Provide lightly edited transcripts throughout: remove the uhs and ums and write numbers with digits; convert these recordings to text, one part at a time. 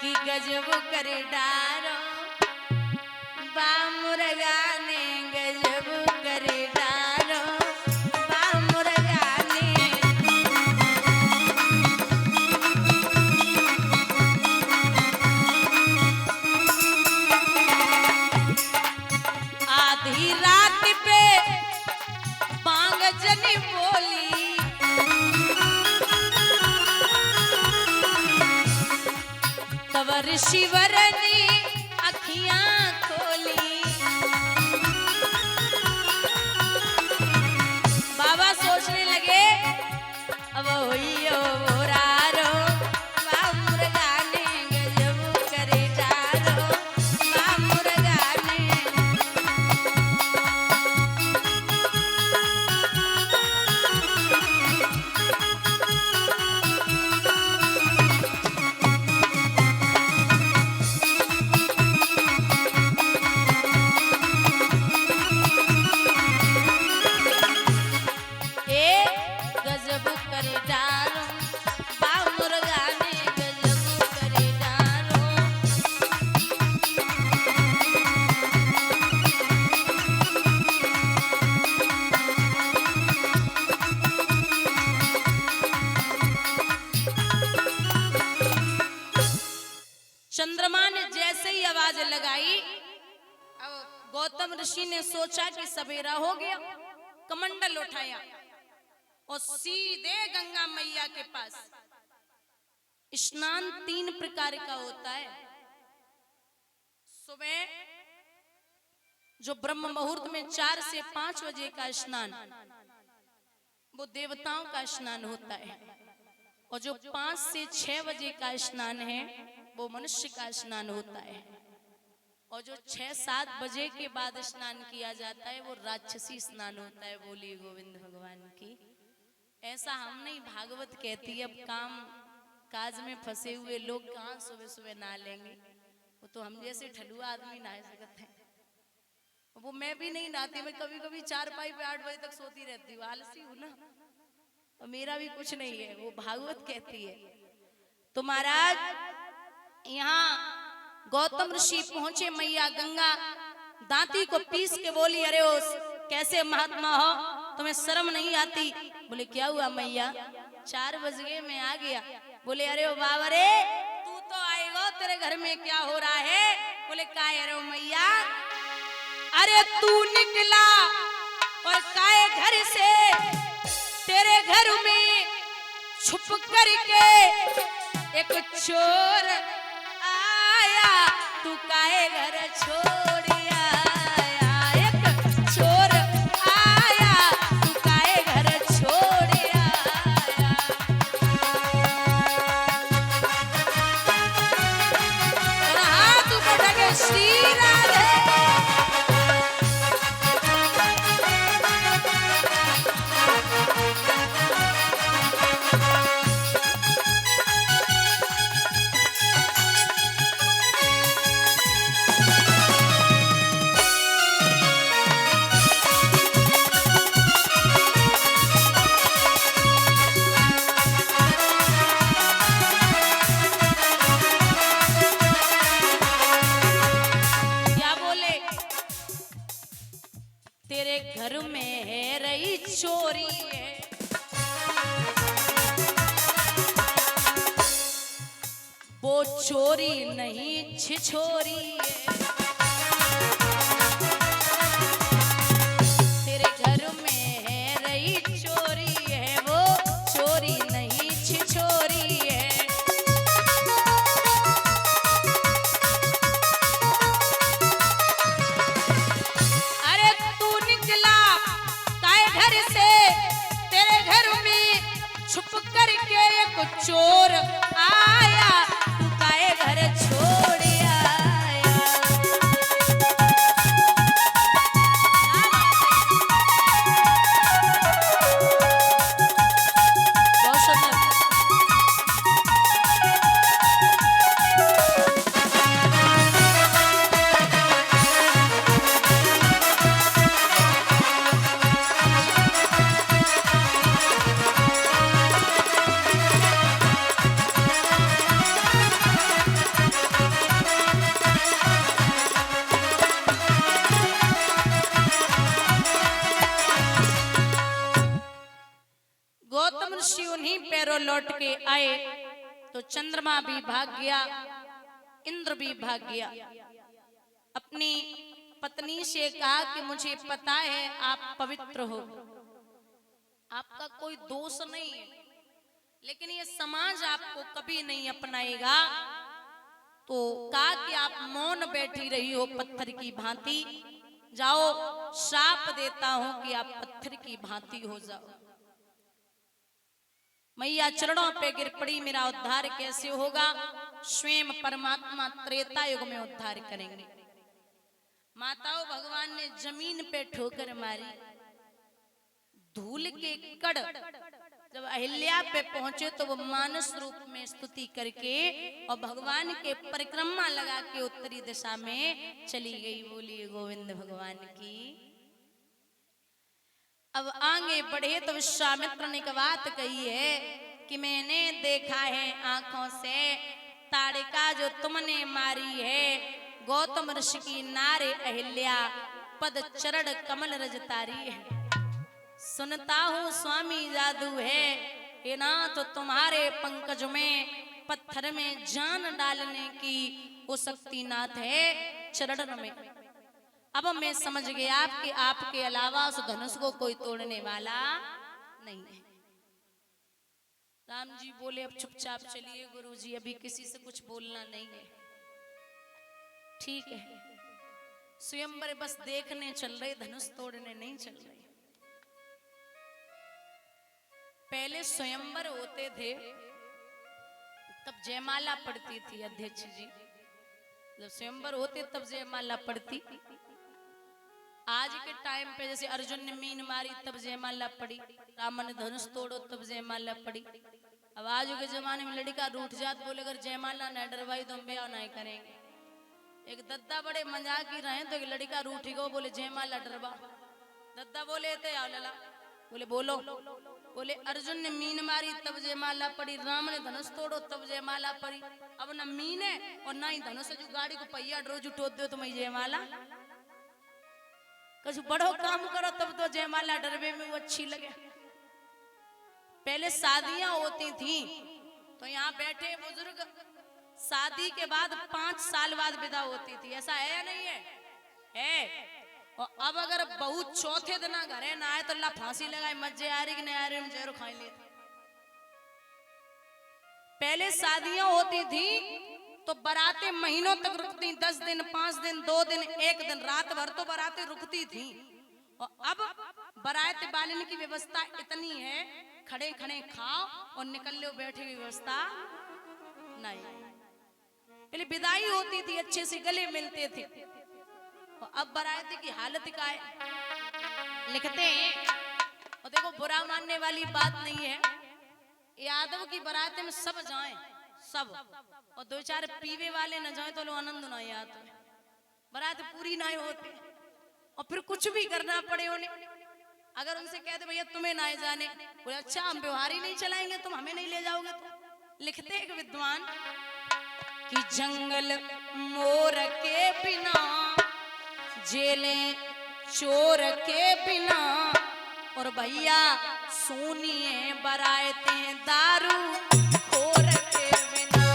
कि गजब करे डारो बामुर्गा ने गजब करे डारो बामुर्गा ने। आधी रात पे बांग जनी बोली तवर शिवर ने अखियां खोली। बाबा सोचने लगे अब होइयो रारो बामुर्गा ने गजब करे डारो बामुर्गा ने। गजब करे डारो बामुर्गा ने गजब करे डारो। चंद्रमा ने जैसे ही आवाज लगाई अब गौतम ऋषि ने सोचा कि सवेरा हो गया, कमंडल उठाया और सीधे गंगा मैया के पास। स्नान 3 प्रकार का होता है। सुबह जो ब्रह्म मुहूर्त में 4 से 5 बजे का स्नान वो देवताओं का स्नान होता है, और जो 5 से 6 बजे का स्नान है वो मनुष्य का स्नान होता है, और जो 6-7 बजे के बाद स्नान किया जाता है वो राक्षसी स्नान होता है। बोलिए गोविंद भगवान की। ऐसा हम नहीं, भागवत कहती है। अब काम काज में फंसे हुए लोग कहाँ सुबह सुबह नहा लेंगे, वो तो हम जैसे ठलुआ आदमी नहा सकते हैं। वो मैं भी नहीं नहाती, मैं कभी कभी 4 पे 8 बजे तक सोती रहती हूँ, आलसी हूँ ना, और मेरा भी कुछ नहीं है, वो भागवत कहती है। तो महाराज यहाँ गौतम ऋषि पहुंचे, मैया गंगा दांती को पीस के बोली अरे ओ कैसे महात्मा हो, तुम्हें शर्म नहीं आती? बोले क्या हुआ मैया, 4 बज गए मैं आ गया। बोले अरे ओ बाबा रे तू तो आएगा, तेरे घर में क्या हो रहा है? बोले काय अरे ओ मैया, अरे तू निकला और काय घर से, तेरे घर में छुप करके एक चोर आया, तू काय घर छोड़ आया, एक चोर आया, तू काय घर छोड़ आया। और हाथ ऊपर ढके श्री राधे। तेरे घर में है रही चोरी है, वो चोरी नहीं छिछोरी है। तेरे घर में है रही चोरी है, वो चोरी नहीं छिछोरी है। छुप करके एक चोर आया, तू काहे घर छोड़ आया। आए तो चंद्रमा भी भाग गया, इंद्र भी भाग गया। अपनी पत्नी से कहा कि मुझे पता है आप पवित्र हो, आपका कोई दोष नहीं है, लेकिन ये समाज आपको कभी नहीं अपनाएगा। तो कहा कि आप मौन बैठी रही हो पत्थर की भांति, जाओ श्राप देता हूं कि आप पत्थर की भांति हो जाओ। मैया चरणों पे गिर पड़ी, मेरा उद्धार कैसे होगा? स्वयं परमात्मा त्रेता युग में उद्धार करेंगे। माताओं, भगवान ने जमीन पे ठोकर मारी, धूल के कण जब अहिल्या पे पहुंचे तो वो मानस रूप में स्तुति करके और भगवान के परिक्रमा लगा के उत्तरी दिशा में चली गई। बोलिए गोविंद भगवान की। अब आगे बढ़े तो विश्वामित्र ने एक बात कही है कि मैंने देखा है आंखों से ताड़िका जो तुमने मारी है, गौतम ऋषि की नारे अहिल्या पद चरण कमल रजतारी है। सुनता हूँ स्वामी जादू है, ये ना तो तुम्हारे पंकज में पत्थर में जान डालने की वो शक्तिनाथ है चरण में। अब मैं समझ गया कि आपके अलावा उस धनुष को कोई तोड़ने वाला नहीं है। राम जी बोले अब चुपचाप चलिए गुरुजी, अभी किसी से कुछ बोलना नहीं है। ठीक है, स्वयंवर बस देखने चल रहे, धनुष तोड़ने नहीं चल रहे। पहले स्वयंवर होते थे तब जयमाला पड़ती थी अध्यक्ष जी, जब स्वयंवर होते तब जयमाला पड़ती। आज के टाइम पे जैसे अर्जुन ने मीन मारी तब जयमाला पड़ी, राम ने धनुष तोड़ो तब जयमाला पड़ी। अब आज के जमाने में लड़का रूठ जात बोले अगर जयमाला न डरवाई तो हम ब्याह नहीं करेंगे। एक दद्दा बड़े मजाक ही रहे तो एक लड़का रूठी गो बोले जयमाला डरवा। दद्दा बोले थे आओ लला, बोले बोलो, बोले अर्जुन ने मीन मारी तब जयमाला पड़ी, राम ने धनुष तोड़ो तब जयमाला पड़ी। अब न मीन है और ना ही धनुष, जो गाड़ी को पहिया रोज उठो दो तो मैं जयमाला कुछ बड़ो काम करो तब तो जयमाला डरवे में वो अच्छी लगे। पहले शादियां होती थी तो यहाँ बैठे बुजुर्ग शादी के बाद 5 साल बाद विदा होती थी, ऐसा है या नहीं है? है। और अब अगर बहू चौथे दिन घरे ना आए तो अल्लाह फांसी लगाए, मजे आ रही कि नहीं आ रही, हम जहर खाई लेते। पहले शादियां होती थी तो बारातें महीनों तक रुकती, 10 दिन, 5 दिन, 2 दिन, 1 दिन, रात भर तो बारातें रुकती थी। और अब बारात बालन की व्यवस्था इतनी है, खड़े खड़े खाओ और निकल लो, बैठे की व्यवस्था नहीं। पहले विदाई होती थी, अच्छे से गले मिलते थे, और अब बारात की हालत क्या है लिखते हैं। और देखो बुरा मानने वाली बात नहीं है, यादव की बारात में सब जाएं, सब, और 2-4 पीवे वाले न जाए तो लो आनंद नहीं आता, बारात पूरी नहीं होती। और फिर कुछ भी करना पड़े उन्हें, अगर उनसे कहते भैया तुम्हें ना जाने, बोले अच्छा हम व्यवहार ही नहीं चलाएंगे, तुम हमें नहीं ले जाओगे तो। लिखते एक विद्वान कि जंगल मोर के बिना, जेलें चोर के बिना, और भैया सुनिए बारातें दारू खोर के बिना।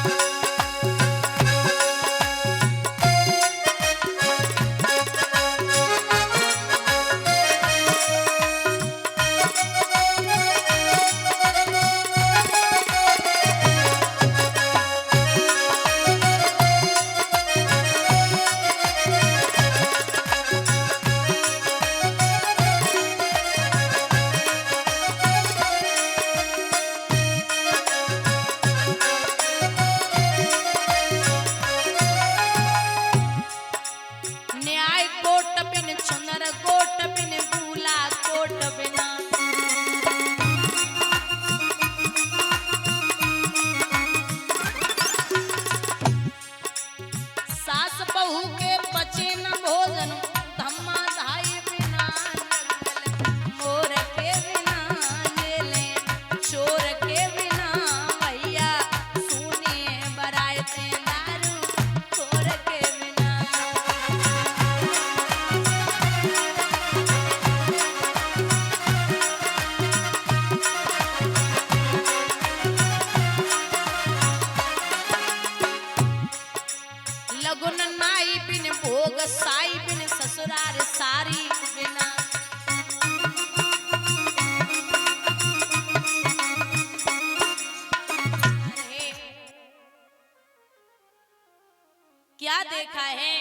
क्या देखा है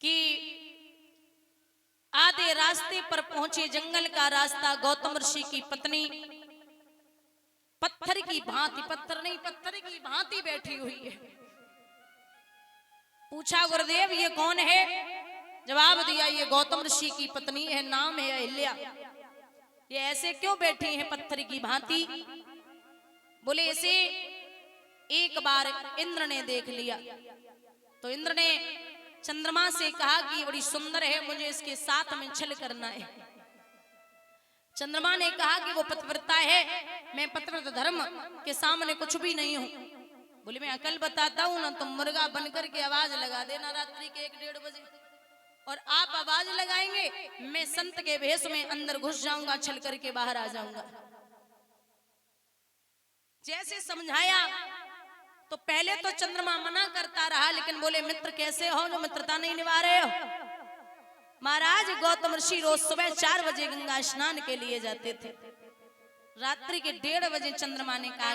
कि आधे रास्ते पर पहुंचे, जंगल का रास्ता, गौतम ऋषि की पत्नी पत्थर की भांति, पत्थर नहीं पत्थर की भांति बैठी हुई है। पूछा गुरुदेव ये कौन है? जवाब दिया ये गौतम ऋषि की पत्नी है, नाम है अहिल्या। ये ऐसे क्यों बैठी है पत्थर की भांति? बोले इसे एक बार इंद्र ने देख लिया तो इंद्र ने चंद्रमा से कहा कि बड़ी सुंदर है, मुझे इसके साथ में छल करना है। चंद्रमा ने कहा कि वो पतिव्रता है, मैं पतिव्रत धर्म के सामने कुछ भी नहीं हूं। बोले मैं अकल बताता हूं ना, तुम मुर्गा बनकर के आवाज लगा देना रात्रि के 1-1:30 बजे, और आप आवाज लगाएंगे, मैं संत के भेष में अंदर घुस जाऊंगा, छल करके बाहर आ जाऊंगा। जैसे समझाया तो पहले तो चंद्रमा मना करता रहा, लेकिन बोले मित्र कैसे हो जो मित्रता नहीं निभा रहे हो? महाराज गौतम ऋषि रोज सुबह 4 बजे गंगा स्नान के लिए जाते थे। रात्रि के 1:30 बजे चंद्रमा ने कहा